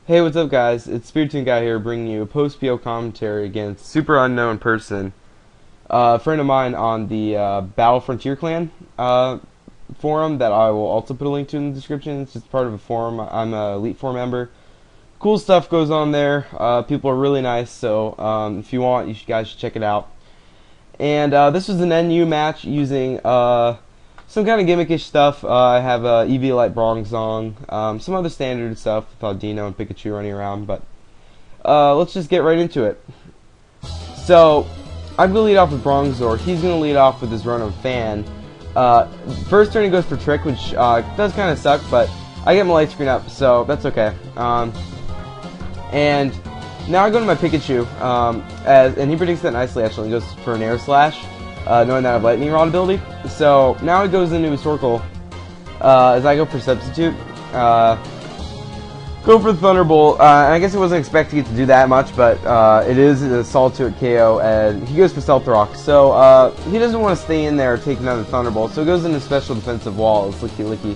Hey, what's up, guys? It's SuperUnkownPerson here, bringing you a post-PO commentary against SuperUnkownPerson, a friend of mine on the Battle Frontier Clan forum that I will also put a link to in the description. It's just part of a forum. I'm a Elite Four member. Cool stuff goes on there. People are really nice, so if you want, guys should check it out. And this was an NU match using some kind of gimmickish stuff. I have a EV Light Bronx song, some other standard stuff with Dino and Pikachu running around, but let's just get right into it. So, I'm going to lead off with Bronxor. He's going to lead off with his run of Fan. First turn he goes for Trick, which does kind of suck, but I get my light screen up, so that's okay. And now I go to my Pikachu, and he predicts that nicely actually. He goes for an Air Slash, knowing that I have Lightning Rod ability. So now he goes into his Torkoal, as I go for Substitute. Go for the Thunderbolt, and I guess I wasn't expecting it to do that much, but it is a Solitude KO, and he goes for Stealth Rock. So he doesn't want to stay in there or take another Thunderbolt, so he goes into Special Defensive Wall. It's Licky.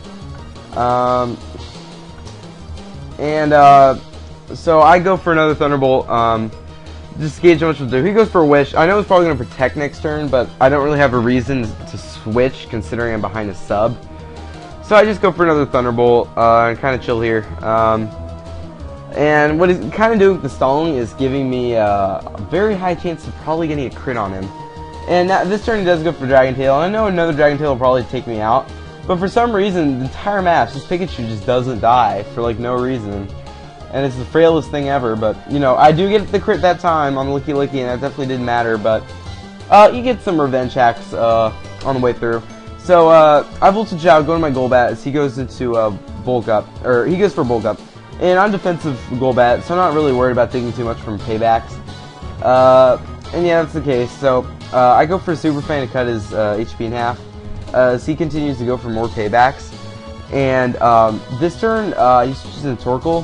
So I go for another Thunderbolt, just gauge how much will do. He goes for a Wish. I know he's probably going to Protect next turn, but I don't really have a reason to switch considering I'm behind a sub. So I just go for another Thunderbolt and kind of chill here. And what he's kind of doing with the stalling is giving me a very high chance of probably getting a crit on him. And this turn he does go for Dragon Tail. I know another Dragon Tail will probably take me out, but for some reason the entire match this Pikachu just doesn't die for like no reason. And it's the frailest thing ever, but, you know, I do get the crit that time on Licky, and that definitely didn't matter, but you get some revenge hacks on the way through. So, I Voltage out, go to my Golbat as he goes into Bulk Up, or he goes for Bulk Up. And I'm defensive Golbat, so I'm not really worried about taking too much from paybacks. And yeah, that's the case. So, I go for Super Fan to cut his HP in half, as he continues to go for more paybacks. And this turn, he switches into Torkoal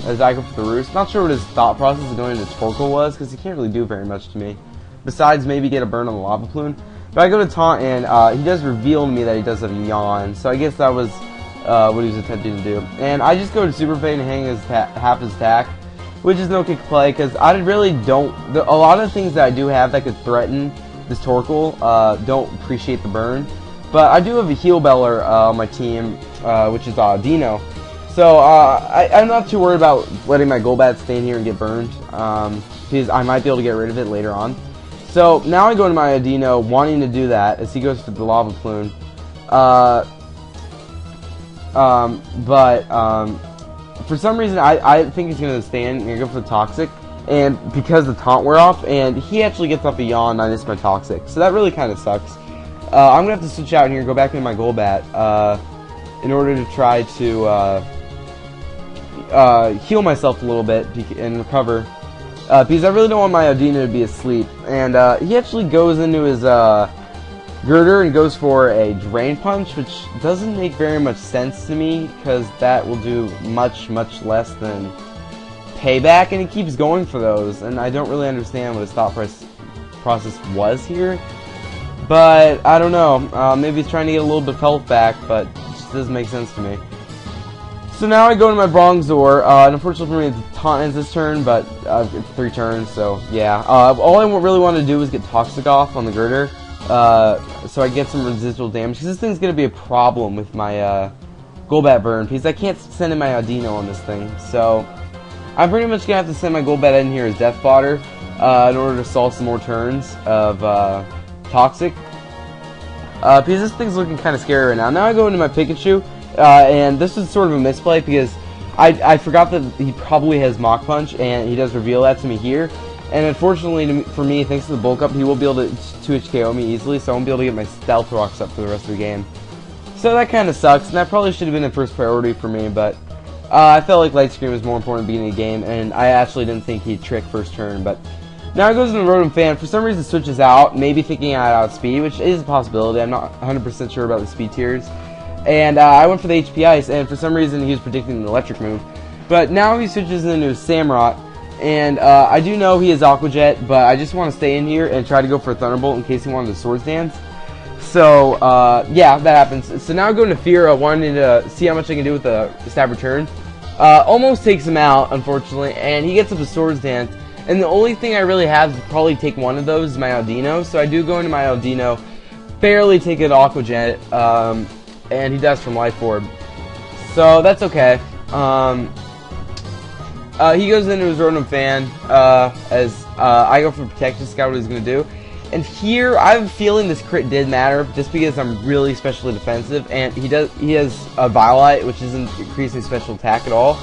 as I go for the Roost. Not sure what his thought process of going into Torkoal was, because he can't really do very much to me. Besides maybe get a burn on the Lava Plume. But I go to Taunt, and he does reveal to me that he does have a Yawn. So I guess that was what he was attempting to do. And I just go to Super Fade and hang his half his attack, which is no kick play, because I really don't... a lot of things that I do have that could threaten this Torkoal don't appreciate the burn. But I do have a Heal Beller on my team, which is Dino. So I'm not too worried about letting my Golbat stay in here and get burned, because I might be able to get rid of it later on. So now I go to my Dino wanting to do that as he goes for the Lava Plume. For some reason I think he's going to stand and go for the Toxic. And because the Taunt wear off, and he actually gets off a Yawn and I miss my Toxic. So that really kind of sucks. I'm going to have to switch out here and go back into my Golbat in order to try to heal myself a little bit and recover. Because I really don't want my Odino to be asleep. And he actually goes into his Girder and goes for a Drain Punch, which doesn't make very much sense to me, because that will do much less than Payback, and he keeps going for those. And I don't really understand what his thought process was here. But, I don't know, maybe he's trying to get a little bit of health back, but it just doesn't make sense to me. So now I go to my Bronxor, and unfortunately for me the Taunt ends this turn, but it's 3 turns, so yeah. All I really want to do is get Toxic off on the Girder, so I get some residual damage, because this thing's going to be a problem with my Golbat burn, because I can't send in my Audino on this thing, so I'm pretty much going to have to send my Golbat in here as Death Fodder, in order to solve some more turns of Toxic, because this thing's looking kind of scary right now. Now I go into my Pikachu, and this is sort of a misplay because I forgot that he probably has Mach Punch, and he does reveal that to me here. And unfortunately for me, thanks to the Bulk Up, he will be able to 2-hit KO me easily, so I won't be able to get my Stealth Rocks up for the rest of the game. So that kind of sucks, and that probably should have been the first priority for me, but I felt like Light Screen was more important at the beginning of the game, and I actually didn't think he'd trick first turn, but now it goes into Rotom Fan. For some reason it switches out, maybe thinking I outspeed, which is a possibility. I'm not 100% sure about the speed tiers. And I went for the HP Ice, and for some reason he was predicting an electric move. But now he switches into Samurott, and I do know he has Aqua Jet, but I just want to stay in here and try to go for a Thunderbolt in case he wanted to Swords Dance. So, yeah, that happens. So now I go into Fear, wanting to see how much I can do with the Stab Return. Almost takes him out, unfortunately, and he gets up a Swords Dance. And the only thing I really have to probably take one of those is my Audino. So I do go into my Audino, barely take it Aqua Jet, and he dies from Life Orb. So that's okay. He goes into his Rotom Fan, as I go for Protect to scout what he's going to do. And here, I have a feeling this crit did matter, just because I'm really specially defensive, and he has a Violite, which isn't increasing special attack at all.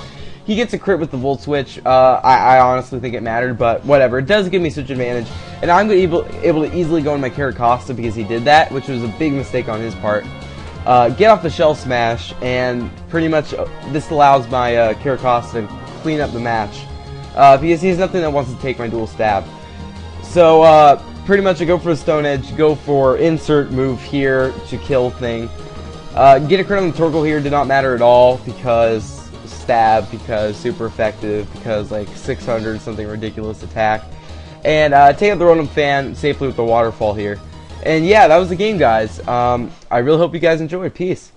He gets a crit with the Volt Switch. I honestly think it mattered, but whatever. It does give me such advantage, and I'm able to easily go in my Carracosta because he did that, which was a big mistake on his part. Get off the Shell Smash, and pretty much this allows my Carracosta to clean up the match, because he has nothing that wants to take my dual stab. So pretty much I go for a Stone Edge, go for insert move here to kill thing. Get a crit on the Torkoal here did not matter at all, because stab, because super effective, because like 600 something ridiculous attack, and take out the Rotom Fan safely with the Waterfall here. And yeah, that was the game, guys. I really hope you guys enjoyed. Peace.